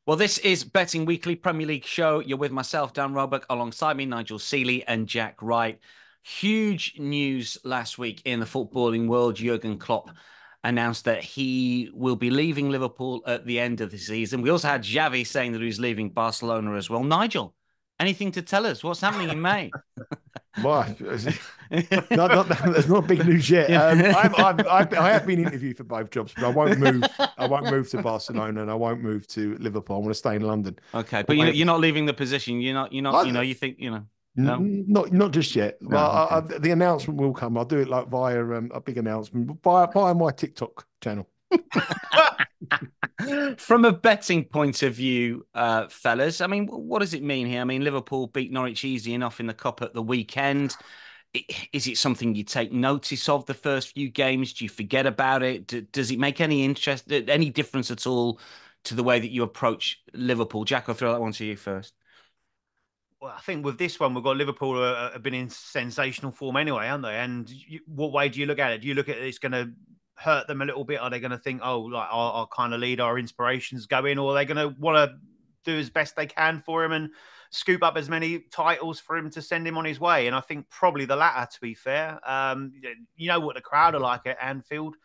Well, this is Betting Weekly Premier League show. You're with myself, Dan Roebuck, alongside me, Nigel Seeley and Jack Wright. Huge news last week in the footballing world. Jurgen Klopp announced that he will be leaving Liverpool at the end of the season. We also had Xavi saying that he was leaving Barcelona as well. Nigel, anything to tell us? What's happening in May? Well, there's not big news yet. I have been interviewed for both jobs, but I won't move. I won't move to Barcelona, and I won't move to Liverpool. I want to stay in London. Okay, but Wait, you're not leaving the position. You're not. I, You think. No, not just yet. no. Well, Okay. the announcement will come. I'll do it like via a big announcement via my TikTok channel. From a betting point of view, fellas, I mean, what does it mean here? I mean, Liverpool beat Norwich easy enough in the Cup at the weekend. Is it something you take notice of the first few games? Do you forget about it? Does it make any difference at all to the way that you approach Liverpool? Jack, I'll throw that one to you first. Well, I think with this one, we've got Liverpool have been in sensational form anyway, aren't they? And what way do you look at it? Do you look at it's going to hurt them a little bit? Are they going to think, oh, like our kind of lead, our inspirations go in, or are they going to want to do as best they can for him and scoop up as many titles for him to send him on his way? And I think probably the latter, to be fair. You know what the crowd are like at Anfield.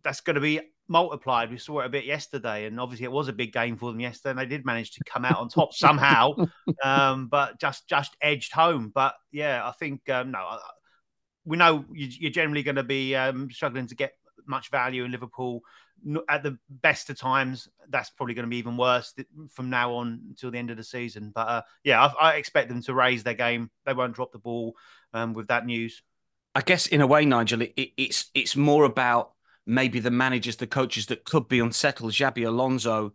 That's going to be multiplied. We saw it a bit yesterday, and obviously it was a big game for them yesterday, and they did manage to come out on top somehow, but just edged home. But yeah, I think no, we know you're generally going to be struggling to get much value in Liverpool at the best of times. That's probably going to be even worse from now on until the end of the season. But yeah, I expect them to raise their game. They won't drop the ball with that news. I guess in a way, Nigel, it's more about maybe the managers, the coaches that could be unsettled. Xabi Alonso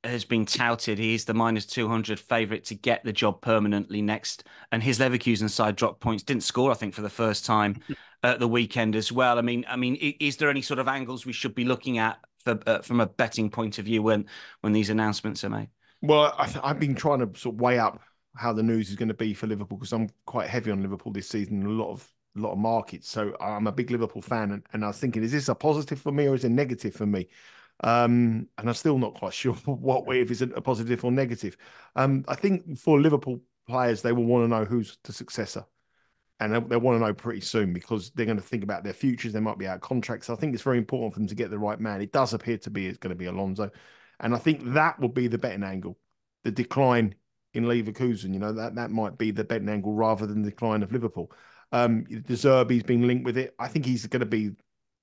has been touted. He is the minus 200 favourite to get the job permanently next. And his Leverkusen side dropped points, didn't score, I think, for the first time at the weekend as well. I mean, is there any sort of angles we should be looking at from a betting point of view when these announcements are made? Well, I've been trying to sort of weigh up how the news is going to be for Liverpool because I'm quite heavy on Liverpool this season in a lot of markets. So I'm a big Liverpool fan, and I was thinking, is this a positive for me or is it a negative for me? And I'm still not quite sure if it's a positive or negative. I think for Liverpool players, they will want to know who's the successor. And they'll want to know pretty soon because they're going to think about their futures. They might be out of contracts. I think it's very important for them to get the right man. It does appear to be it's going to be Alonso. And I think that will be the betting angle. The decline in Leverkusen, that might be the betting angle rather than the decline of Liverpool. De Zerbi's been linked with it. I think he's going to be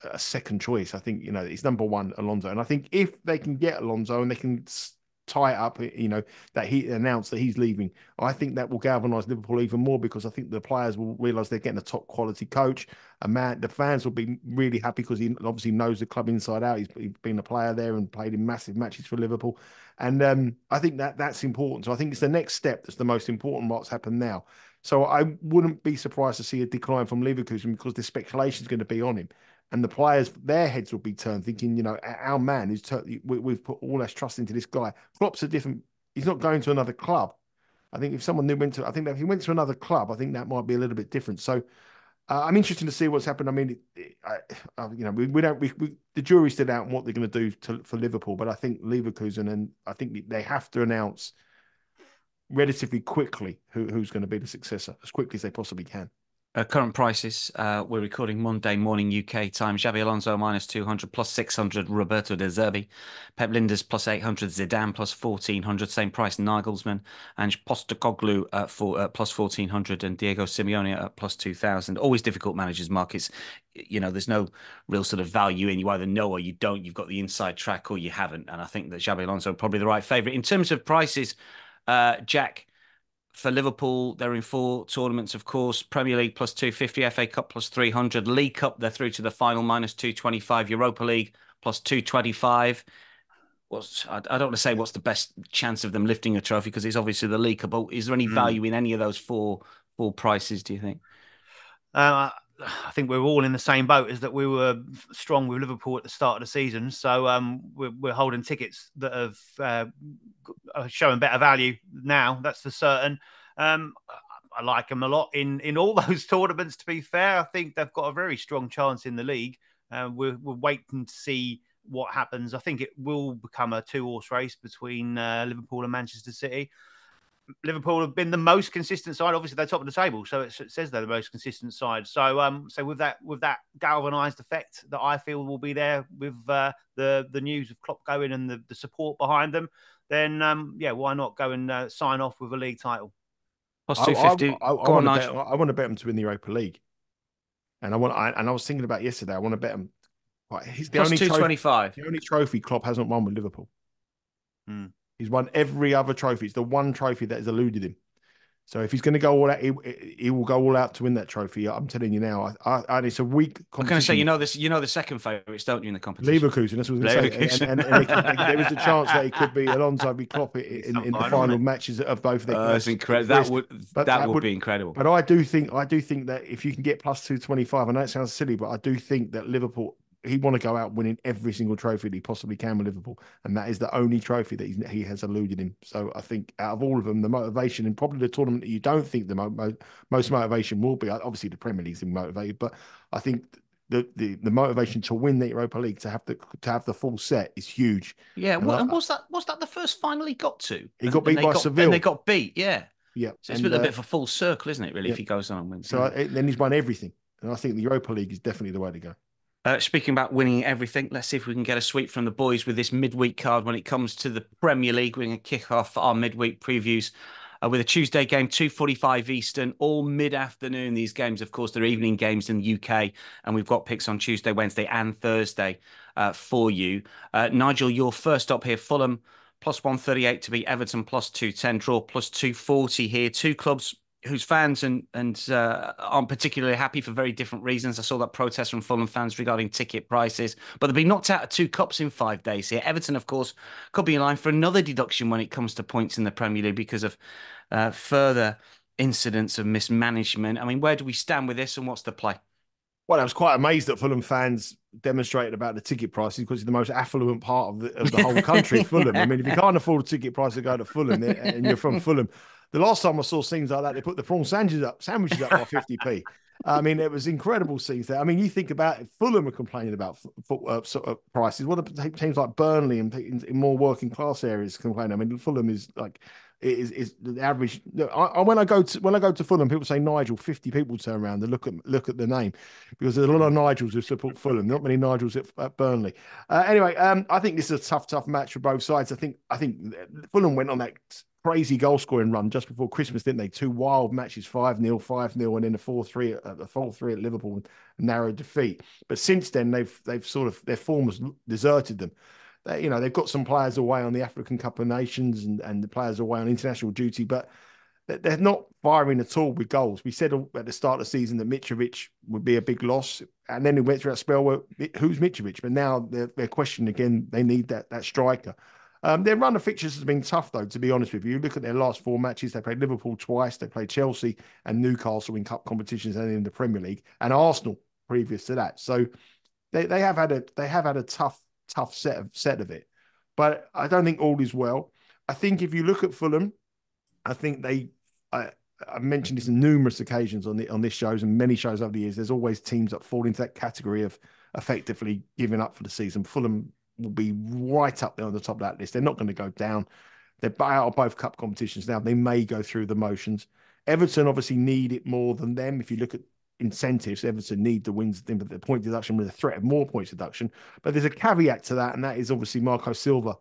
a second choice. I think, he's number one, Alonso. And I think if they can get Alonso and they can tie it up, that he announced that he's leaving, I think that will galvanise Liverpool even more because I think the players will realise they're getting a top quality coach. The fans will be really happy because he obviously knows the club inside out. He's been a player there and played in massive matches for Liverpool. And I think that's important. So I think it's the next step that's the most important what's happened now. So I wouldn't be surprised to see a decline from Leverkusen because the speculation is going to be on him. And the players, their heads will be turned, thinking, our man is. We've put all our trust into this guy. Klopp's a different. He's not going to another club. I think if someone new went to, I think that if he went to another club, I think that might be a little bit different. So I'm interested to see what's happened. I mean, the jury's still out on what they're going to do for Liverpool, but I think Leverkusen, and I think they have to announce relatively quickly who's going to be the successor as quickly as they possibly can. Current prices, we're recording Monday morning UK time. Xabi Alonso minus 200, plus 600 Roberto De Zerbi. Pep Lijnders plus 800, Zidane plus 1400, same price Nagelsmann. And Postecoglou for plus 1400 and Diego Simeone at plus 2000. Always difficult managers markets. There's no real sort of value in. You either know or you don't. You've got the inside track or you haven't. And I think that Xabi Alonso probably the right favourite. In terms of prices, Jack, for Liverpool, they're in 4 tournaments, of course. Premier League plus 250, FA Cup plus 300, League Cup, they're through to the final minus 225, Europa League plus 225. I don't want to say what's the best chance of them lifting a trophy because it's obviously the League Cup, but is there any value in any of those four prices, do you think? I think we're all in the same boat, is that we were strong with Liverpool at the start of the season. So we're holding tickets that have showing better value now. That's for certain. I like them a lot in all those tournaments, to be fair. I think they've got a very strong chance in the league. We're waiting to see what happens. I think it will become a two-horse race between Liverpool and Manchester City. Liverpool have been the most consistent side. Obviously, they're top of the table, so it says they're the most consistent side. So with that galvanised effect that I feel will be there with the news of Klopp going and the support behind them, then why not go and sign off with a league title? Plus 250. Go on, Nigel. I want to bet them to win the Europa League, and I was thinking about yesterday. I want to bet them. He's the Plus only 225. The only trophy Klopp hasn't won with Liverpool. Hmm. He's won every other trophy. It's the one trophy that has eluded him. So if he's going to go all out, he will go all out to win that trophy. I'm telling you now. And it's a weak competition. I'm going to say, you know the second favourites, don't you, in the competition? Leverkusen. That's what I was going to say. And there is a chance that it could be Alonso be Klopp in the final matches of both their. That's incredible. That would be incredible. But I do think that if you can get plus 225, I know it sounds silly, but I do think that Liverpool. He want to go out winning every single trophy that he possibly can with Liverpool, and that is the only trophy that he has eluded him. So I think out of all of them, the motivation and probably the tournament that you don't think the most motivation will be, obviously the Premier League's motivated, but I think the motivation to win the Europa League, to have the full set is huge. Yeah, and was that the first final he got to? He got beat by Seville, and they got beat. Yeah. So it's been a bit of a full circle, isn't it? Really, if he goes on and wins. So then he's won everything, and I think the Europa League is definitely the way to go. Speaking about winning everything, let's see if we can get a sweep from the boys with this midweek card when it comes to the Premier League. We're going to kick off our midweek previews with a Tuesday game, 2:45 Eastern, all mid-afternoon. These games, of course, they're evening games in the UK, and we've got picks on Tuesday, Wednesday and Thursday for you. Nigel, you're first up here. Fulham, plus 138 to beat Everton, plus 210. Draw, plus 240 here. Two clubs whose fans and aren't particularly happy for very different reasons. I saw that protest from Fulham fans regarding ticket prices, but they've been knocked out of 2 cups in 5 days here. Everton, of course, could be in line for another deduction when it comes to points in the Premier League because of further incidents of mismanagement. I mean, where do we stand with this and what's the play? Well, I was quite amazed that Fulham fans demonstrated about the ticket prices because it's the most affluent part of the whole country, Fulham. I mean, if you can't afford a ticket price to go to Fulham and you're from Fulham, the last time I saw scenes like that, they put the prawn sandwiches up by 50p. I mean, it was incredible scenes there. I mean, you think about it, Fulham are complaining about prices. What are teams like Burnley and in more working class areas complaining? I mean, Fulham is like is the average. When I go to Fulham, people say Nigel. 50 people turn around and look at the name because there's a lot of Nigels who support Fulham. Not many Nigels at Burnley. Anyway, I think this is a tough match for both sides. I think Fulham went on that crazy goal scoring run just before Christmas, didn't they? 2 wild matches, 5-0, 5-0, and then a 4-3 at Liverpool, narrow defeat. But since then, they've sort of their form has deserted them. They've got some players away on the African Cup of Nations and the players away on international duty, but they're not firing at all with goals. We said at the start of the season that Mitrovic would be a big loss, and then we went through that spell where who's Mitrovic? But now they're questioning again. They need that striker. Their run of fixtures has been tough, though, to be honest with you. Look at their last 4 matches. They played Liverpool twice. They played Chelsea and Newcastle in cup competitions and in the Premier League, and Arsenal previous to that. So they have had a tough set of it. But I don't think all is well. I think if you look at Fulham, I think I've mentioned this on numerous occasions on this shows and many shows over the years. There's always teams that fall into that category of effectively giving up for the season. Fulham will be right up there on the top of that list. They're not going to go down. They're out of both cup competitions now. They may go through the motions. Everton obviously need it more than them. If you look at incentives, Everton need the wins, the point deduction with a threat of more points deduction. But there's a caveat to that, and that is obviously Marco Silva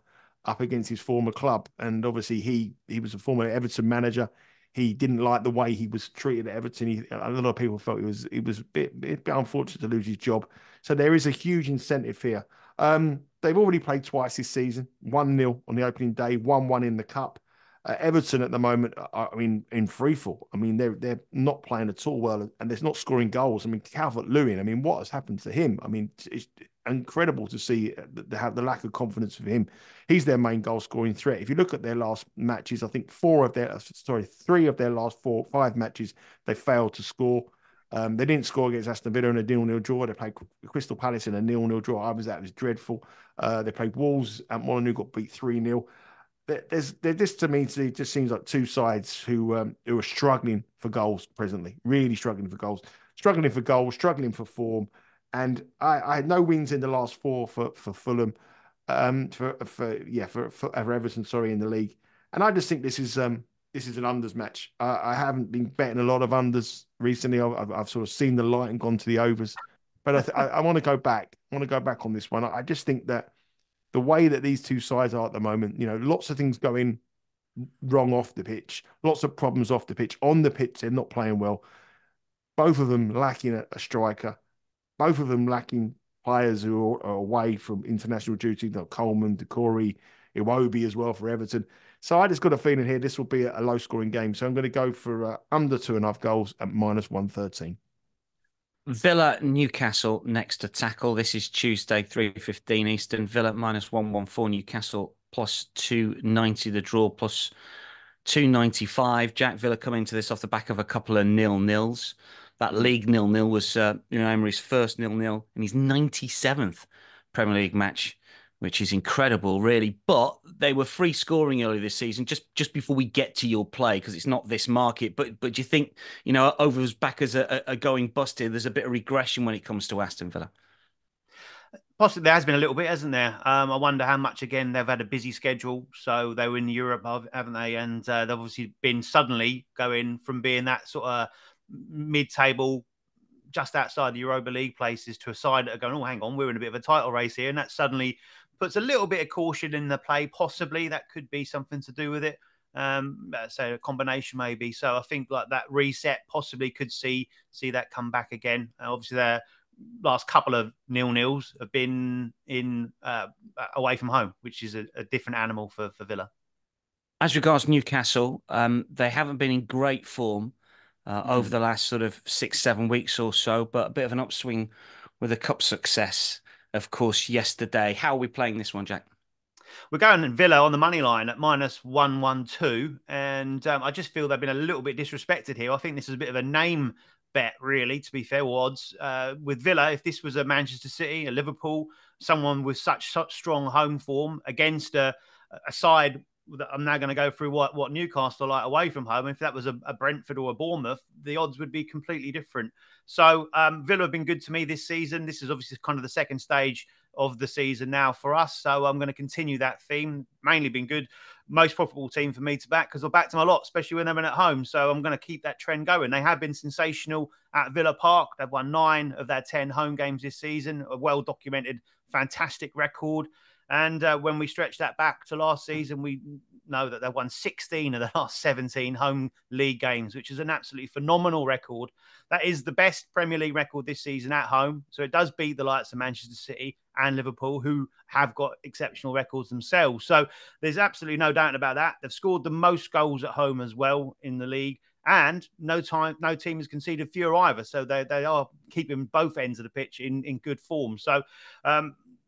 up against his former club. And obviously he was a former Everton manager. He didn't like the way he was treated at Everton. A lot of people felt it was a bit unfortunate to lose his job. So there is a huge incentive here. They've already played twice this season, 1-0 on the opening day, 1-1 in the cup. Everton at the moment, I mean, in freefall. I mean, they're not playing at all well, and they're not scoring goals. I mean, Calvert-Lewin, I mean, what has happened to him? I mean, it's incredible to see the lack of confidence of him. He's their main goal-scoring threat. If you look at their last matches, I think 3 of their last 5 matches, they failed to score. They didn't score against Aston Villa in a 0-0 draw. They played Crystal Palace in a 0-0 draw. That was dreadful. They played Wolves at Molineux, got beat 3-0. This to me it just seems like 2 sides who are struggling for goals presently, really struggling for goals, struggling for form. And I had no wins in the last four for Fulham, for Everton, sorry, in the league. And I just think this is an unders match. I haven't been betting a lot of unders recently. I've sort of seen the light and gone to the overs, but I want to go back. I want to go back on this one. I just think that the way that these two sides are at the moment, lots of things going wrong off the pitch, lots of problems off the pitch. On the pitch, they're not playing well. Both of them lacking a striker. Both of them lacking players who are away from international duty. Coleman, Decore, Iwobi as well for Everton. So I just got a feeling here this will be a low-scoring game. So I'm going to go for under 2.5 goals at -113. Villa Newcastle next to tackle. This is Tuesday, 3:15 Eastern. Villa -114, Newcastle +290. The draw +295. Jack, Villa coming into this off the back of a couple of 0-0s. That league 0-0 was Emery's first 0-0 in his 97th Premier League match, which is incredible, really. But they were free scoring early this season, just before we get to your play, because it's not this market. But do you think, over his backers are going bust here? There's a bit of regression when it comes to Aston Villa. Possibly there has been a little bit, hasn't there? I wonder how much, again, they've had a busy schedule. So they were in Europe, haven't they? And they've obviously been suddenly going from being that sort of mid-table, just outside the Europa League places, to a side that are going, oh, hang on, we're in a bit of a title race here. And that suddenly puts a little bit of caution in the play. Possibly that could be something to do with it. So a combination maybe. So I think like that reset possibly could see that come back again. Obviously, their last couple of 0-0s have been in away from home, which is a different animal for Villa. As regards Newcastle, they haven't been in great form over the last sort of 6-7 weeks or so, but a bit of an upswing with a cup success, of course, yesterday. How are we playing this one, Jack? We're going Villa on the money line at -112, and I just feel they've been a little bit disrespected here. I think this is a bit of a name bet, really, to be fair, odds. With Villa, if this was a Manchester City, a Liverpool, someone with such strong home form against a side that I'm now going to go through what Newcastle are like away from home. If that was a Brentford or a Bournemouth, the odds would be completely different. So Villa have been good to me this season. This is obviously kind of the second stage of the season now for us. So I'm going to continue that theme. Mainly been good. Most profitable team for me to back, because I've backed them a lot, especially when they've been at home. So I'm going to keep that trend going. They have been sensational at Villa Park. They've won 9 of their 10 home games this season. A well-documented, fantastic record. And when we stretch that back to last season, we know that they've won 16 of the last 17 home league games, which is an absolutely phenomenal record. That is the best Premier League record this season at home. So it does beat the likes of Manchester City and Liverpool, who have got exceptional records themselves. So there's absolutely no doubt about that. They've scored the most goals at home as well in the league. And no team has conceded fewer either. So they are keeping both ends of the pitch in good form. So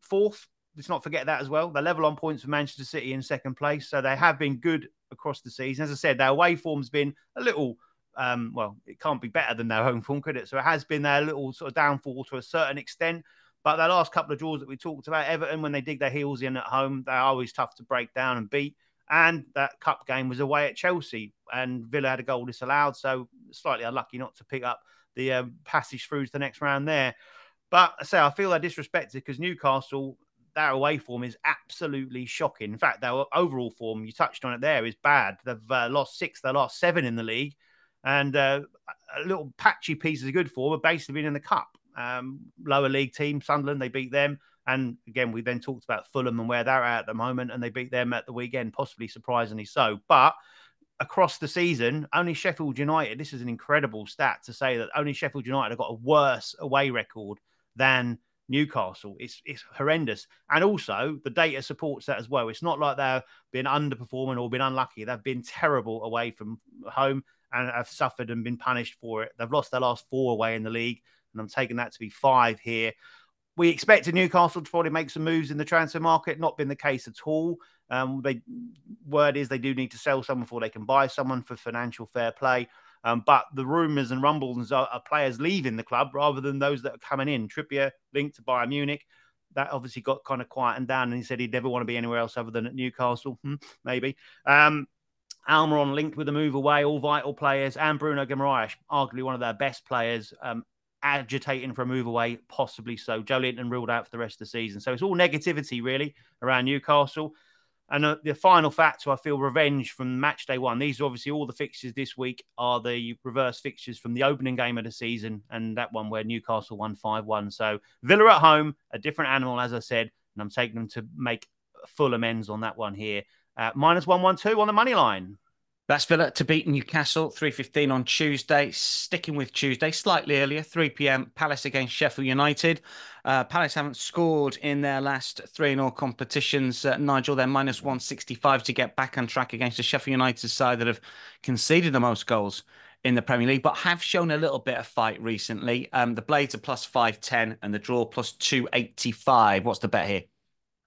fourth, let's not forget that as well. They're level on points with Manchester City in second place. So they have been good across the season. As I said, their away form's been a little, it can't be better than their home form, could it? So it has been their little sort of downfall to a certain extent. But their last couple of draws that we talked about, Everton, when they dig their heels in at home, they're always tough to break down and beat. And that cup game was away at Chelsea, and Villa had a goal disallowed. So slightly unlucky not to pick up the passage through to the next round there. But I feel they're disrespected because Newcastle, their away form is absolutely shocking. In fact, their overall form, you touched on it there, is bad. They've lost 6, their last 7 in the league. And a little patchy pieces of good form have basically been in the cup. Lower league team, Sunderland, they beat them. And again, we then talked about Fulham and where they're at the moment, and they beat them at the weekend, possibly surprisingly so. But across the season, only Sheffield United, this is an incredible stat to say that only Sheffield United have got a worse away record than Newcastle. It's horrendous. And also the data supports that as well. It's not like they've been underperforming or been unlucky. They've been terrible away from home and have suffered and been punished for it. They've lost their last 4 away in the league, and I'm taking that to be 5 here. We expected Newcastle to probably make some moves in the transfer market. Not been the case at all. Word is they do need to sell someone before they can buy someone for financial fair play. But the rumours and rumbles are players leaving the club rather than those that are coming in. Trippier linked to Bayern Munich. That obviously got kind of quietened down, and he said he'd never want to be anywhere else other than at Newcastle. Maybe. Almiron linked with a move away, all vital players, and Bruno Guimaraes, arguably one of their best players, agitating for a move away, possibly so. Joe Linton ruled out for the rest of the season. So it's all negativity, really, around Newcastle. And the final factor, I feel revenge from match day one. These are obviously all the fixtures this week are the reverse fixtures from the opening game of the season and that one where Newcastle won 5-1. So Villa at home, a different animal, as I said, and I'm taking them to make full amends on that one here. Minus 112 on the money line. That's Villa to beat Newcastle, 3:15 on Tuesday. Sticking with Tuesday, slightly earlier, 3 p.m. Palace against Sheffield United. Palace haven't scored in their last 3-0 competitions. Nigel, they're minus 165 to get back on track against the Sheffield United side that have conceded the most goals in the Premier League, but have shown a little bit of fight recently. The Blades are plus 510 and the draw plus 285. What's the bet here?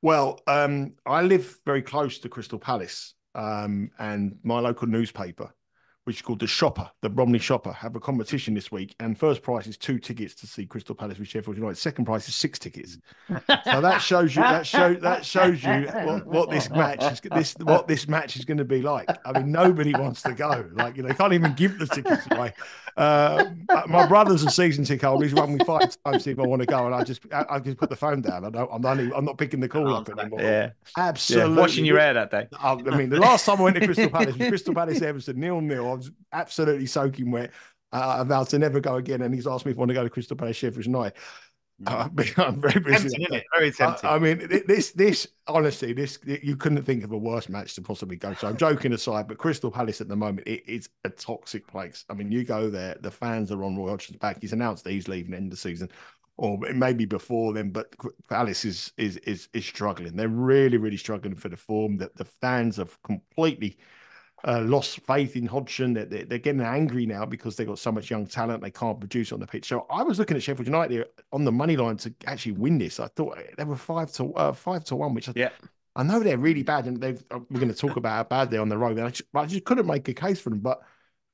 Well, I live very close to Crystal Palace. And my local newspaper, which is called The Shopper, the Bromley Shopper, have a competition this week. And first prize is 2 tickets to see Crystal Palace with Sheffield United. Second prize is 6 tickets. So that shows you what this match is going to be like. I mean, nobody wants to go. Like, they can't even give the tickets away. My brother's a season ticket holder. He's run me 5 times to see if I want to go, and I just put the phone down. I'm not picking the call up anymore. Yeah, absolutely. Yeah. Washing your hair that day. I mean, the last time I went to Crystal Palace was Crystal Palace Everton 0-0. I was absolutely soaking wet. I vowed to never go again, and he's asked me if I want to go to Crystal Palace Sheffield United. I'm very busy. Tempting, isn't it? Very tempting. I mean, this honestly, you couldn't think of a worse match to possibly go to. I'm joking aside, but Crystal Palace at the moment, it's a toxic place. I mean, you go there, the fans are on Roy Hodgson's back. He's announced that he's leaving at the end of the season, or maybe before then. But Palace is struggling. They're really, really struggling for the form. That the fans have completely lost faith in Hodgson. They're getting angry now because they've got so much young talent they can't produce on the pitch. So I was looking at Sheffield United on the money line to actually win this. I thought they were 5-1, which I know they're really bad, and we're going to talk about how bad they're on the road. I just couldn't make a case for them. But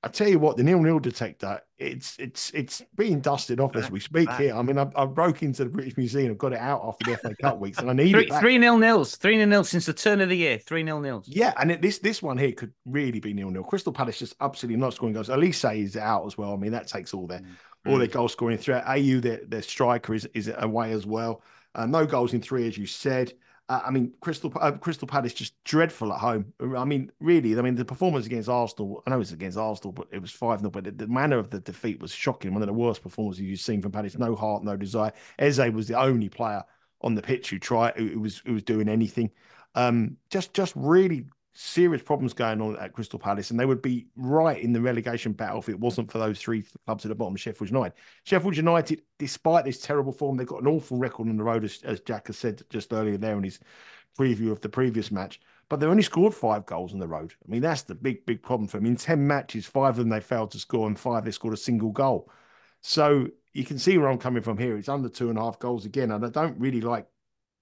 I tell you what, the 0-0 detector, it's being dusted off as we speak here. I mean, I broke into the British Museum, I've got it out after the FA Cup weeks, and I need it back. 3-0 nils, 3-0 nils since the turn of the year, 3-0 nils. Yeah, and this one here could really be 0-0. Crystal Palace just absolutely not scoring goals. Elise is out as well. I mean, that takes all their goal scoring threat. AU, their striker is away as well. No goals in 3, as you said. I mean, Crystal Palace just dreadful at home. I mean, really, the performance against Arsenal, I know it's against Arsenal, but it was 5-0, but the manner of the defeat was shocking. One of the worst performances you've seen from Palace. No heart, no desire. Eze was the only player on the pitch who was doing anything. Just really serious problems going on at Crystal Palace, and they would be right in the relegation battle if it wasn't for those 3 clubs at the bottom, Sheffield United. Sheffield United, despite this terrible form, they've got an awful record on the road, as Jack has said just earlier there in his preview of the previous match. But they only scored 5 goals on the road. I mean, that's the big problem for them. In 10 matches, 5 of them they failed to score, and 5 they scored a single goal. So you can see where I'm coming from here. It's under 2.5 goals again, and I don't really like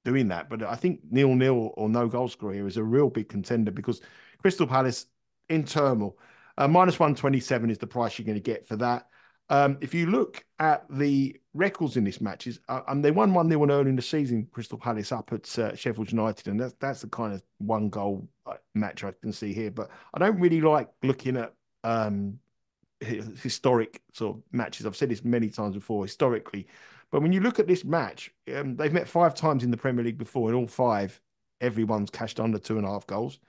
doing that, but I think 0-0 or no goal score here is a real big contender because Crystal Palace in turmoil. Minus 127 is the price you're going to get for that. If you look at the records in this matches, and they won 1-0 early in the season, Crystal Palace up at Sheffield United, and that's the kind of 1 goal match I can see here. But I don't really like looking at historic sort of matches. I've said this many times before, historically. But when you look at this match, they've met 5 times in the Premier League before. In all 5, everyone's cashed under 2.5 goals.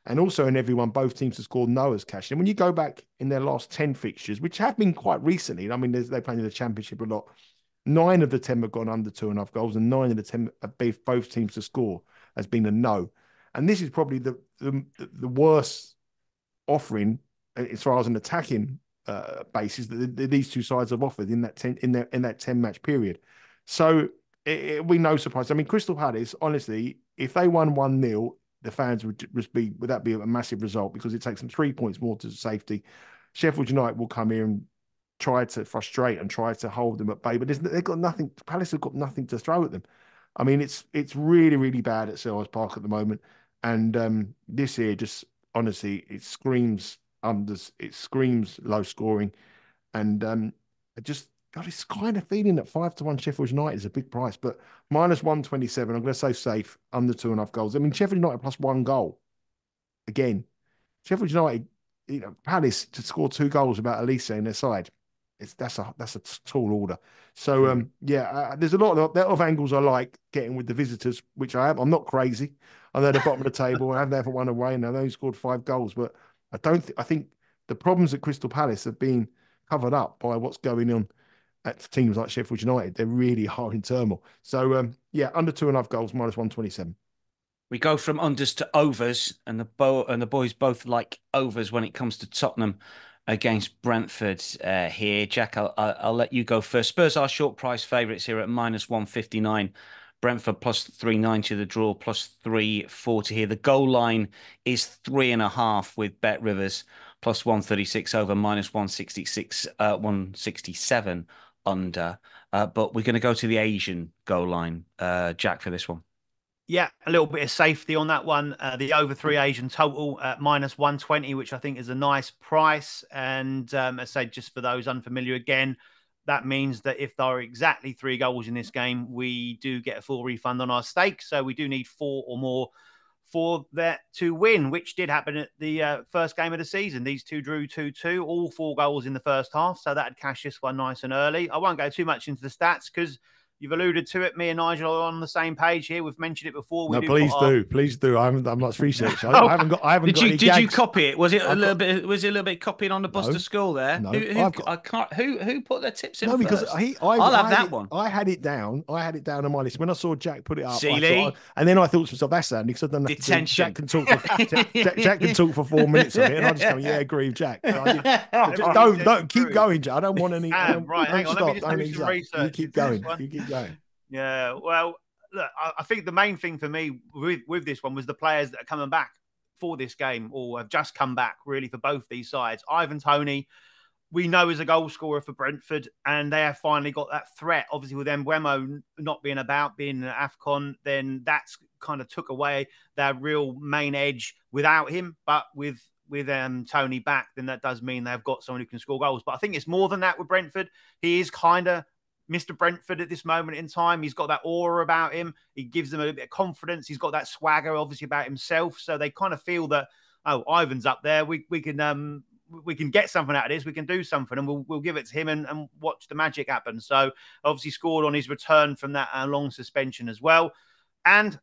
And also in every one, both teams have scored no as cashed. And when you go back in their last 10 fixtures, which have been quite recently, I mean, they play in the Championship a lot, 9 of the 10 have gone under 2.5 goals, and 9 of the 10 have both teams to score has been a no. And this is probably the worst offering as far as an attacking basis that these two sides have offered in that 10 match period. So it be no surprise. I mean, Crystal Palace, honestly, if they won 1-0, the fans would that be a massive result because it takes them 3 points more to safety. Sheffield United will come here and try to frustrate and try to hold them at bay, but they've got nothing. Palace have got nothing to throw at them. I mean, it's really, really bad at Selhurst Park at the moment, and this year just honestly it screams unders. It screams low scoring, and I just got this kind of feeling that 5-1 Sheffield United is a big price, but minus 127. I'm going to say safe under 2.5 goals. I mean, Sheffield United plus 1 goal. Again, Sheffield United, Palace to score 2 goals without Elise in their side. that's a tall order. So there's a lot of angles I like getting with the visitors, which I am. I'm not crazy. I know the bottom of the table. I have never won away, and I know he scored 5 goals, but I don't. I think the problems at Crystal Palace have been covered up by what's going on at teams like Sheffield United. They really are in turmoil. So under 2.5 goals, -127. We go from unders to overs, and the boys both like overs when it comes to Tottenham against Brentford here. Jack, I'll let you go first. Spurs are short price favourites here at -159. Brentford +390, the draw +340 here. The goal line is 3.5 with Bet Rivers +136 over, -166, 167 under. But we're going to go to the Asian goal line, Jack, for this one. Yeah, a little bit of safety on that one. The over 3 Asian total at -120, which I think is a nice price. And as I say, just for those unfamiliar again, that means that if there are exactly 3 goals in this game, we do get a full refund on our stake. So we do need 4 or more for that to win, which did happen at the first game of the season. These two drew 2-2, all 4 goals in the first half. So that'd cash this one nice and early. I won't go too much into the stats because you've alluded to it. Me and Nigel are on the same page here. We've mentioned it before. No, please do. I'm not research. I haven't got. Did you copy it? Was it a little bit? Was it a little bit copying on the Buster School there? No, who put their tips in? No, because I'll have that one. I had it down. I had it down on my list when I saw Jack put it up. Seeley. And then I thought to myself, that's handy because I don't have to do, Jack can talk for Jack can talk for 4 minutes of it, and I just go, yeah, agree with Jack. Don't keep going, Jack. I don't want any. Right, hang on. Let me just do some research. You keep going. You keep going. Yeah, well, look, I think the main thing for me with this one was the players that are coming back for this game or have just come back, really, for both these sides. Ivan Toney, we know, is a goal scorer for Brentford, and they have finally got that threat. Obviously, with Mbeumo not being about, being an AFCON, then that's kind of took away their real main edge without him. But with Toney back, then that does mean they've got someone who can score goals. But I think it's more than that with Brentford. He is kind of Mr. Brentford at this moment in time. He's got that aura about him. He gives them a little bit of confidence. He's got that swagger, obviously, about himself. So they kind of feel that, oh, Ivan's up there. We can get something out of this. We can do something, and we'll give it to him and watch the magic happen. So obviously scored on his return from that long suspension as well. And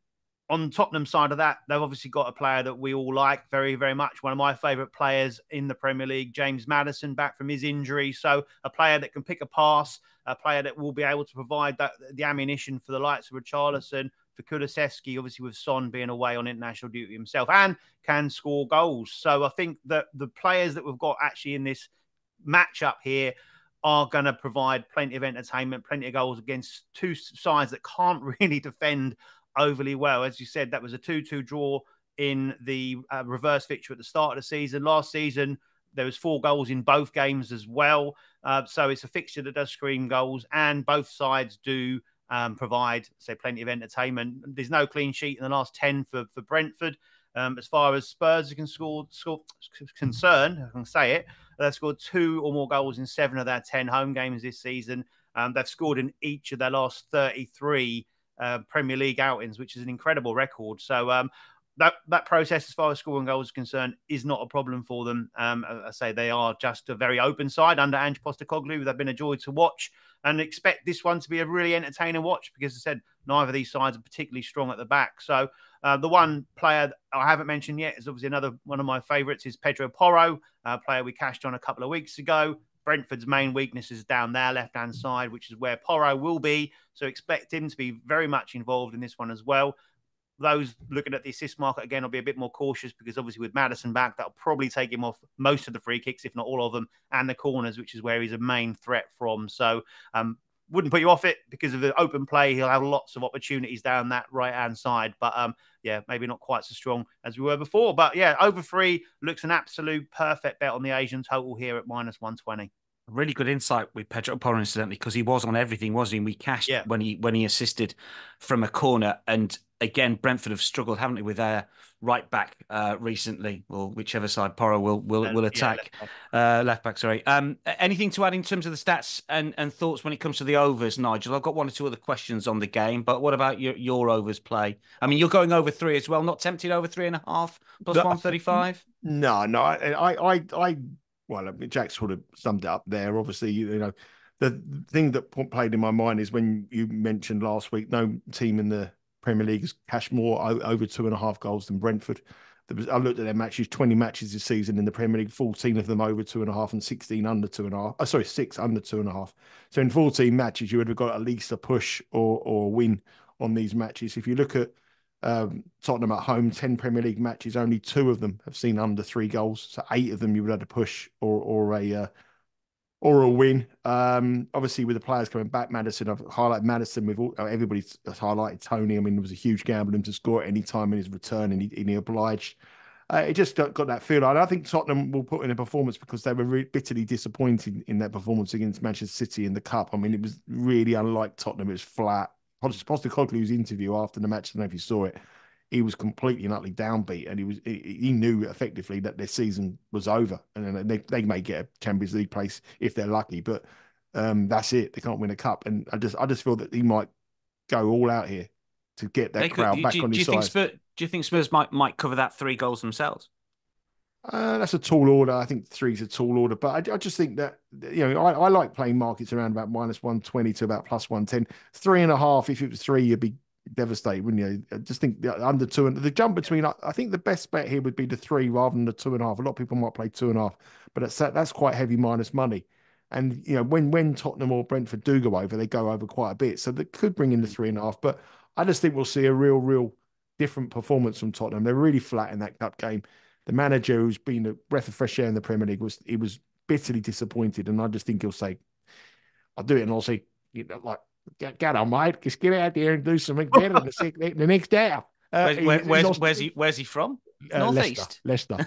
on Tottenham's side of that, they've obviously got a player that we all like very, very much. One of my favourite players in the Premier League, James Maddison, back from his injury. So a player that can pick a pass, a player that will be able to provide the ammunition for the likes of Richarlison, for Kulusevski, obviously with Son being away on international duty himself, and can score goals. So I think that the players that we've got actually in this matchup here are going to provide plenty of entertainment, plenty of goals against two sides that can't really defend overly well. As you said, that was a 2-2 draw in the reverse fixture at the start of the season. Last season, there was 4 goals in both games as well. So it's a fixture that does scream goals, and both sides do provide, say, plenty of entertainment. There's no clean sheet in the last 10 for Brentford. As far as Spurs are concerned, I can say it, they've scored 2 or more goals in 7 of their 10 home games this season. They've scored in each of their last 33 Premier League outings, which is an incredible record. So that process, as far as scoring goals is concerned, is not a problem for them. I say they are just a very open side under Ange Postecoglou. They've been a joy to watch, and expect this one to be a really entertaining watch because, as I said, neither of these sides are particularly strong at the back. So the one player I haven't mentioned yet is obviously another one of my favourites is Pedro Porro, a player we cashed on a couple of weeks ago. Brentford's main weakness is down their left-hand side, which is where Porro will be. So expect him to be very much involved in this one as well. Those looking at the assist market, again, will be a bit more cautious because obviously with Maddison back, that'll probably take him off most of the free kicks, if not all of them, and the corners, which is where he's a main threat from. So wouldn't put you off it because of the open play. He'll have lots of opportunities down that right-hand side. But yeah, maybe not quite so strong as we were before. But yeah, over 3 looks an absolute perfect bet on the Asian total here at -120. Really good insight with Pedro Porro, incidentally, because he was on everything, wasn't he? We cashed when he assisted from a corner. And again, Brentford have struggled, haven't they, with their right back recently, or whichever side Porro will attack. Left back, sorry. Anything to add in terms of the stats and thoughts when it comes to the overs, Nigel? I've got 1 or 2 other questions on the game, but what about your overs play? I mean, you're going over 3 as well. Not tempted over 3.5 plus 135? No. Well, I mean, Jack sort of summed it up there. Obviously, the thing that played in my mind is when you mentioned last week, no team in the Premier League has cashed more over 2.5 goals than Brentford. I looked at their matches, 20 matches this season in the Premier League, 14 of them over 2.5 and 16 under 2.5. Oh, sorry, 6 under 2.5. So in 14 matches, you would have got at least a push or win on these matches. If you look at Tottenham at home, 10 Premier League matches, only 2 of them have seen under 3 goals. So 8 of them you would have had a push or a win. Obviously, with the players coming back, Maddison, I've highlighted Maddison. Everybody's highlighted Tony. I mean, there was a huge gamble him to score at any time in his return, and he obliged. It just got that feel. And I think Tottenham will put in a performance because they were bitterly disappointed in that performance against Manchester City in the Cup. I mean, it was really unlike Tottenham. It was flat. Postecoglou's interview after the match, I don't know if you saw it, he was completely and utterly downbeat, and he knew effectively that their season was over, and then they may get a Champions League place if they're lucky, but that's it. They can't win a cup, and I just feel that he might go all out here to get that crowd back on his side. Do you think Spurs might cover that 3 goals themselves? That's a tall order. I think 3's a tall order, but I just think that I like playing markets around about -120 to about +110. 3.5. If it was 3, you'd be devastated, wouldn't you? I just think the under 2 and the jump between. I think the best bet here would be the 3 rather than the 2.5. A lot of people might play 2.5, but that's quite heavy minus money. And when Tottenham or Brentford do go over, they go over quite a bit, so that could bring in the 3.5. But I just think we'll see a real different performance from Tottenham. They're really flat in that cup game. The manager, who's been a breath of fresh air in the Premier League, was bitterly disappointed, and I just think he'll say, "I'll do it," and I'll say, like, "Get on, mate, just get out there and do something better in the next hour." Where's he from? Northeast. Leicester.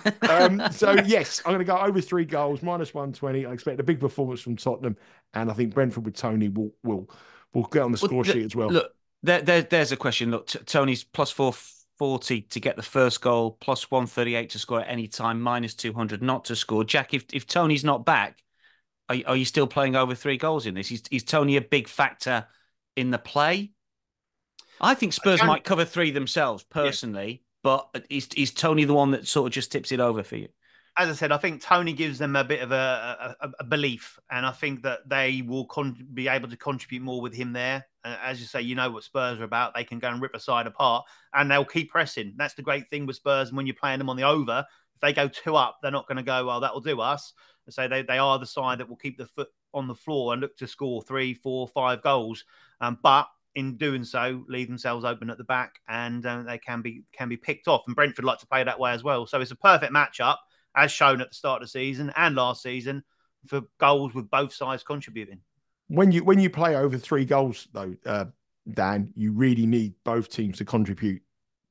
So yes, I'm going to go over 3 goals, -120. I expect a big performance from Tottenham, and I think Brentford with Tony will get on the score sheet as well. Look, there's a question. Look, Tony's +440 to get the first goal, +138 to score at any time, -200 not to score. Jack, if Tony's not back, are you still playing over 3 goals in this? Is Tony a big factor in the play? I think Spurs might cover 3 themselves personally, but is Tony the one that sort of just tips it over for you? As I said, I think Tony gives them a bit of a belief, and I think that they will be able to contribute more with him there. As you say, you know what Spurs are about. They can go and rip a side apart, and they'll keep pressing. That's the great thing with Spurs. And when you're playing them on the over, if they go 2 up, they're not going to go, well, that will do us. So they are the side that will keep the foot on the floor and look to score 3, 4, 5 goals. But in doing so, leave themselves open at the back, and they can be picked off. And Brentford like to play that way as well. So it's a perfect matchup, as shown at the start of the season and last season, for goals with both sides contributing. When you play over 3 goals, though, Dan, you really need both teams to contribute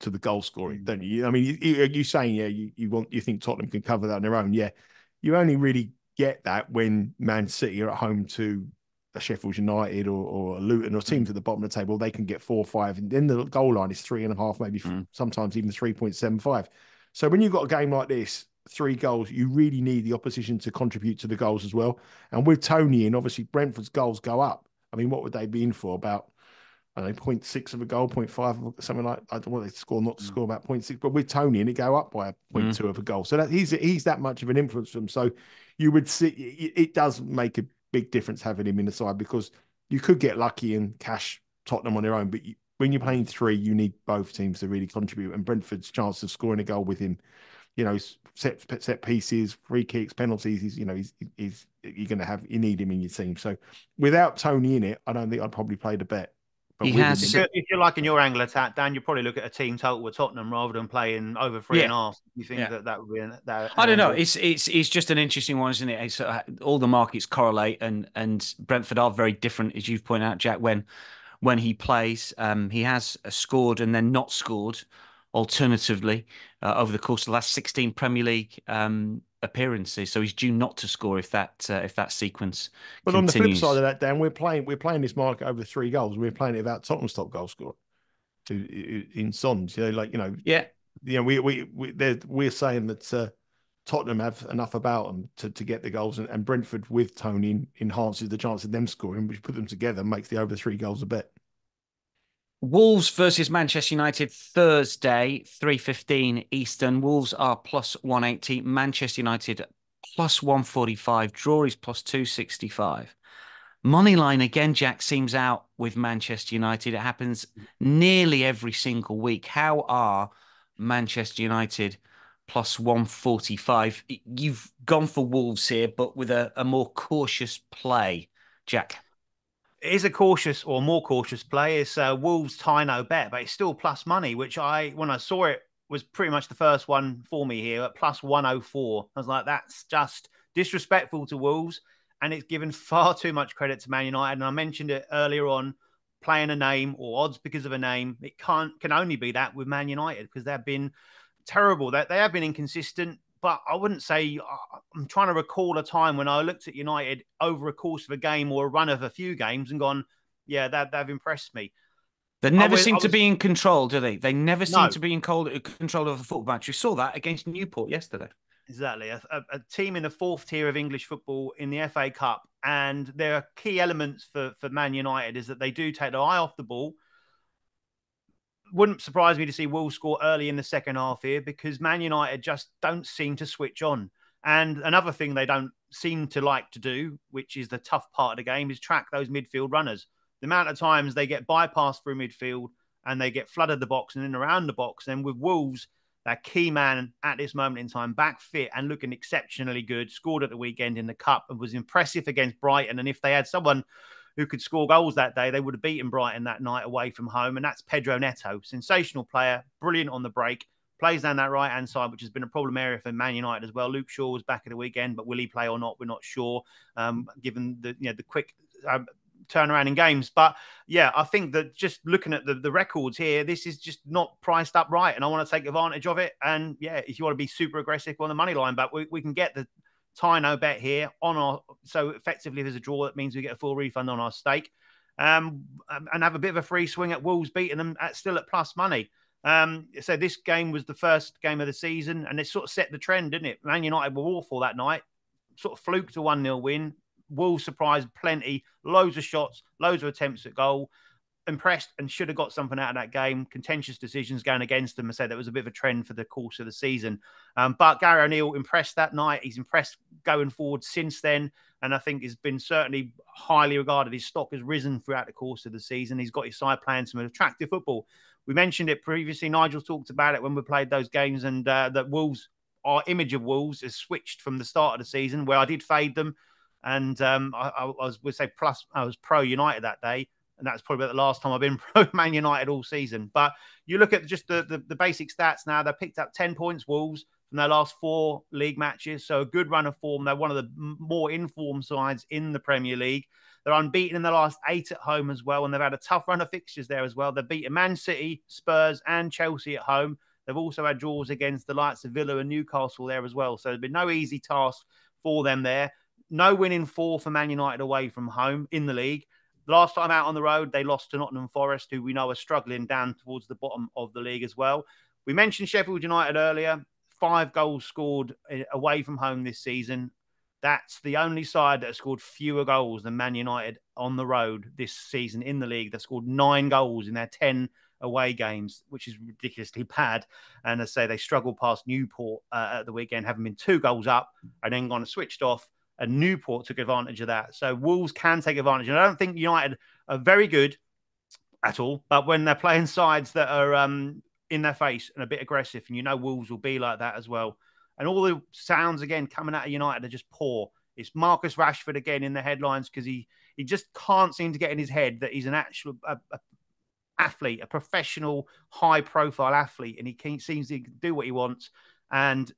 to the goal scoring, don't you? I mean, you saying, you think Tottenham can cover that on their own? Yeah, you only really get that when Man City are at home to a Sheffield United or a Luton or teams at the bottom of the table. They can get 4 or 5, and then the goal line is 3.5, maybe sometimes even 3.75. So when you've got a game like this, 3 goals, you really need the opposition to contribute to the goals as well. And with Tony in, obviously Brentford's goals go up. I mean, what would they be in for? About, I don't know, 0.6 of a goal, 0.5, something like, I don't know what they score, not to score about 0.6, but with Tony in, it go up by a 0.2 of a goal. So that he's that much of an influence for them. So you would see, it does make a big difference having him in the side, because you could get lucky and cash Tottenham on their own, but when you're playing 3, you need both teams to really contribute. And Brentford's chance of scoring a goal with him, set pieces, free kicks, penalties, you're going to have, you need him in your team. So without Tony in it, I don't think I'd probably play the bet. But if you're like in your angle attack, Dan, you probably look at a team total with Tottenham rather than playing over 3.5. You think that would be I don't know. It's just an interesting one, isn't it? All the markets correlate, and Brentford are very different, as you've pointed out, Jack. When he plays, he has scored and then not scored. Alternatively, over the course of the last 16 Premier League appearances, so he's due not to score if that sequence. But continues. On the flip side of that, Dan, we're playing this market over 3 goals. We're playing it about Tottenham's top goal scorer in Son. We're saying that Tottenham have enough about them to get the goals, and Brentford with Tony enhances the chance of them scoring, which put them together makes the over 3 goals a bet. Wolves versus Manchester United Thursday, 3:15 Eastern. Wolves are +180. Manchester United plus 145. Draw is plus 265. Moneyline again, Jack, seems out with Manchester United. It happens nearly every single week. How are Manchester United plus 145? You've gone for Wolves here, but with a more cautious play, Jack. It is a cautious or more cautious play. It's Wolves tie no bet, but it's still plus money, which when I saw it, was pretty much the first one for me here at plus 104. I was like, that's just disrespectful to Wolves. And it's given far too much credit to Man United. And I mentioned it earlier on, playing a name or odds because of a name. It can only be that with Man United because they've been terrible. They have been inconsistent. But I wouldn't say I'm trying to recall a time when I looked at United over a course of a game or a run of a few games and gone, yeah, they've impressed me. They never seem to be in control, do they? They never seem No. to be in control of a football match. We saw that against Newport yesterday. Exactly. A team in the fourth tier of English football in the FA Cup. And there are key elements for Man United is that they do take their eye off the ball. Wouldn't surprise me to see Wolves score early in the second half here because Man United just don't seem to switch on. And another thing they don't seem to like to do, which is the tough part of the game, is track those midfield runners. The amount of times they get bypassed through midfield and they get flooded the box and in around the box. And with Wolves, their key man at this moment in time, back fit and looking exceptionally good, scored at the weekend in the Cup and was impressive against Brighton. And if they had someone who could score goals that day, they would have beaten Brighton that night away from home. And that's Pedro Neto. Sensational player, brilliant on the break, plays down that right-hand side, which has been a problem area for Man United as well. Luke Shaw was back at the weekend, but will he play or not? We're not sure, given the quick turnaround in games. But yeah, I think that just looking at the records here, this is just not priced up right. And I want to take advantage of it. And yeah, if you want to be super aggressive on the money line, but we can get the tie no bet here on our, so effectively if there's a draw, that means we get a full refund on our stake, and have a bit of a free swing at Wolves beating them still at plus money. So this game was the first game of the season and it sort of set the trend, didn't it? Man United were awful that night, sort of fluked a 1-0 win. Wolves surprised plenty, loads of shots, loads of attempts at goal. Impressed and should have got something out of that game. Contentious decisions going against them. I said that was a bit of a trend for the course of the season. But Gary O'Neill impressed that night. He's impressed going forward since then. And I think has been certainly highly regarded. His stock has risen throughout the course of the season. He's got his side playing some attractive football. We mentioned it previously. Nigel talked about it when we played those games and that Wolves, our image of Wolves has switched from the start of the season where I did fade them. And I was pro United that day. And that's probably about the last time I've been pro Man United all season. But you look at just the basic stats now. They picked up 10 points, Wolves, from their last 4 league matches. So a good run of form. They're one of the more informed sides in the Premier League. They're unbeaten in the last 8 at home as well. And they've had a tough run of fixtures there as well. They've beaten Man City, Spurs and Chelsea at home. They've also had draws against the likes of Villa and Newcastle there as well. So there's been no easy task for them there. No winning 4 for Man United away from home in the league. Last time out on the road, they lost to Nottingham Forest, who we know are struggling down towards the bottom of the league as well. We mentioned Sheffield United earlier. 5 goals scored away from home this season. That's the only side that has scored fewer goals than Man United on the road this season in the league. They've scored 9 goals in their 10 away games, which is ridiculously bad. And as I say, they struggled past Newport at the weekend, having been 2 goals up and then gone and switched off. And Newport took advantage of that. So Wolves can take advantage. And I don't think United are very good at all. But when they're playing sides that are in their face and a bit aggressive, and you know Wolves will be like that as well. And all the sounds, again, coming out of United are just poor. It's Marcus Rashford again in the headlines because he just can't seem to get in his head that he's an actual athlete, a professional, high-profile athlete, and he seems to do what he wants. And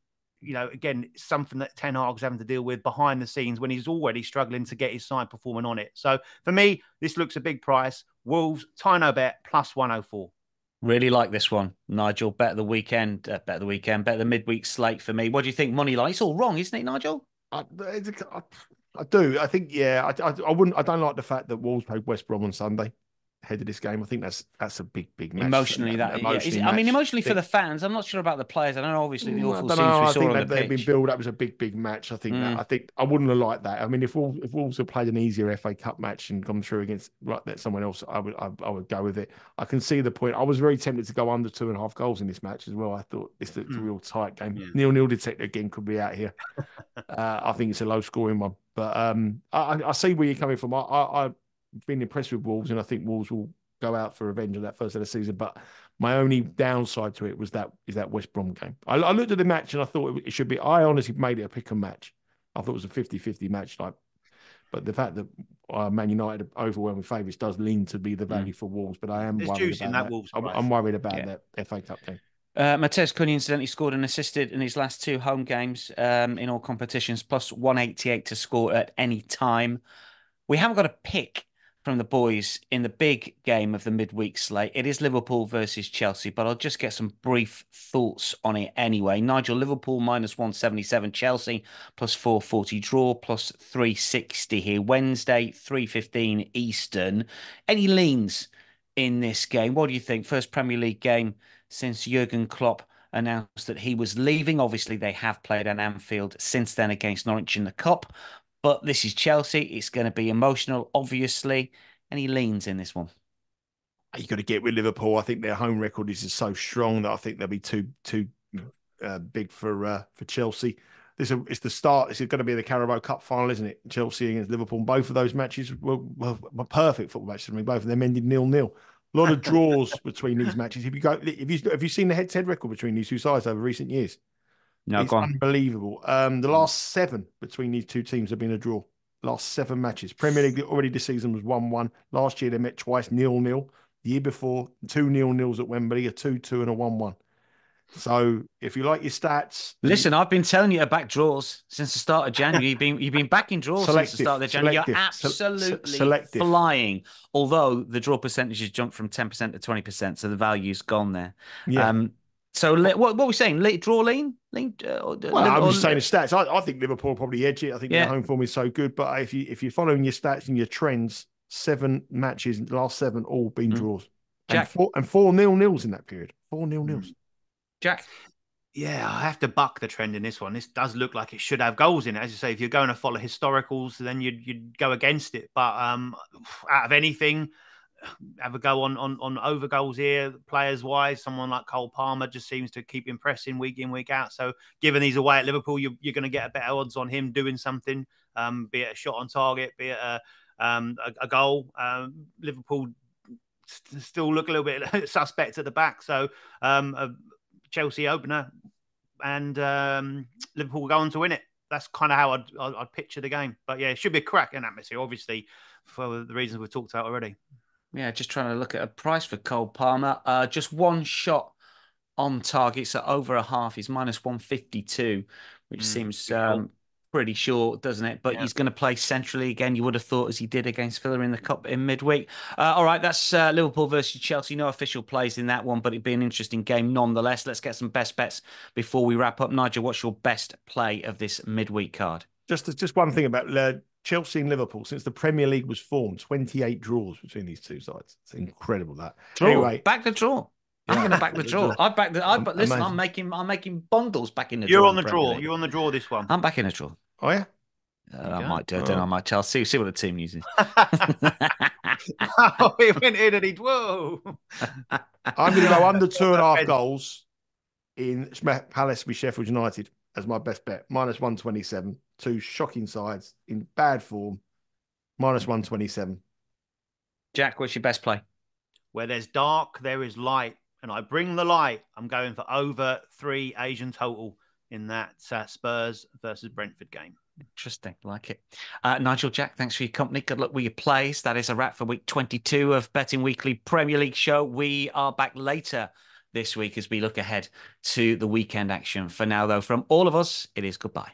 you know, again, something that Ten Hag's having to deal with behind the scenes when he's already struggling to get his side performing on it. So for me, this looks a big price. Wolves, tie no bet, plus 104. Really like this one, Nigel. Bet the the midweek slate for me. What do you think, money line? It's all wrong, isn't it, Nigel? I do. I think, yeah, I wouldn't. I don't like the fact that Wolves played West Brom on Sunday ahead of this game. I think that's a big match. Emotionally, emotionally for the fans. I'm not sure about the players. I don't know, obviously, the awful scenes we saw on the pitch. They've been built up as a big match. I think I wouldn't have liked that. I mean, if Wolves had played an easier FA Cup match and come through against someone else, I would go with it. I can see the point. I was very tempted to go under 2.5 goals in this match as well. I thought it's a real tight game. 0-0 detector again could be out here. I think it's a low scoring one. But I see where you're coming from. I've been impressed with Wolves, and I think Wolves will go out for revenge on that first of the season. But my only downside to it was that West Brom game. I looked at the match and I thought it should be. I honestly made it a pick and match. I thought it was a 50-50 match type. But the fact that Man United overwhelming favourites does lean to be the value for Wolves. But I am There's worried juice about in that that. Wolves I'm worried about that FA Cup game. Mateus Cunha incidentally scored and assisted in his last 2 home games in all competitions, plus 188 to score at any time. We haven't got a pick from the boys in the big game of the midweek slate. It is Liverpool versus Chelsea, but I'll just get some brief thoughts on it anyway. Nigel, Liverpool minus 177, Chelsea plus 440 draw, plus 360 here. Wednesday, 3:15 Eastern. Any leans in this game? What do you think? First Premier League game since Jurgen Klopp announced that he was leaving. Obviously, they have played at Anfield since then against Norwich in the Cup. But this is Chelsea. It's going to be emotional, obviously. Any leans in this one? You got to get with Liverpool. I think their home record is just so strong that I think they'll be too big for Chelsea. It's the start. It's going to be the Carabao Cup final, isn't it? Chelsea against Liverpool. Both of those matches were perfect football matches. I mean, both of them ended 0-0. A lot of draws between these matches. Have you seen the head-to-head record between these two sides over recent years? No, It's go on. unbelievable. The last 7 between these two teams have been a draw. Last 7 matches. Premier League already this season was 1-1. Last year they met twice 0-0. The year before 2 0-0s at Wembley, a 2-2 and a 1-1. So if you like your stats, Listen, I've been telling you about draws since the start of January. You've been backing draws since the start of January. You're absolutely flying. Although the draw percentage has jumped from 10% to 20%, so the value's gone there. Yeah. So what are we saying? Draw lean? I'm just saying the stats. I think Liverpool probably edge it. I think their home form is so good. But if you're following your stats and your trends, 7 matches, last 7 all been draws. Jack. And 4 0-0s in that period. 4 0-0s. Jack. Yeah, I have to buck the trend in this one. This does look like it should have goals in it. As you say, if you're going to follow historicals, then you'd go against it. But out of anything, have a go on over goals here, players wise. Someone like Cole Palmer just seems to keep impressing week in, week out. So given he's away at Liverpool, you're going to get a better odds on him doing something, be it a shot on target, be it a goal. Liverpool still look a little bit suspect at the back. So Chelsea opener and Liverpool will go on to win it. That's kind of how I'd picture the game. But yeah, it should be a cracking atmosphere, obviously, for the reasons we've talked about already. Yeah, just trying to look at a price for Cole Palmer. Just one shot on target, so over a half is minus 152, which seems pretty short, doesn't it? But he's going to play centrally again. You would have thought, as he did against Villa in the Cup in midweek. All right, that's Liverpool versus Chelsea. No official plays in that one, but it'd be an interesting game nonetheless. Let's get some best bets before we wrap up. Nigel, what's your best play of this midweek card? Just one thing about Chelsea and Liverpool. Since the Premier League was formed, 28 draws between these two sides. It's incredible that. Draw. Anyway, back the draw. I'm going to back the draw. But listen, I'm making bundles back in the draw. You're on the draw. You're on the draw this one. I'm back in the draw. Oh yeah. I might do it. Then I might tell. See what the team uses. Oh, he went in and whoa. I'm going to go under 2.5 goals in Palace v Sheffield United as my best bet. Minus 127. 2 shocking sides in bad form. Minus 127. Jack, what's your best play? Where there's dark, there is light. And I bring the light. I'm going for over 3 Asian total in that Spurs versus Brentford game. Interesting. Like it. Nigel, Jack, thanks for your company. Good luck with your plays. That is a wrap for week 22 of Betting Weekly Premier League show. We are back later this week as we look ahead to the weekend action. For now, though, from all of us, it is goodbye.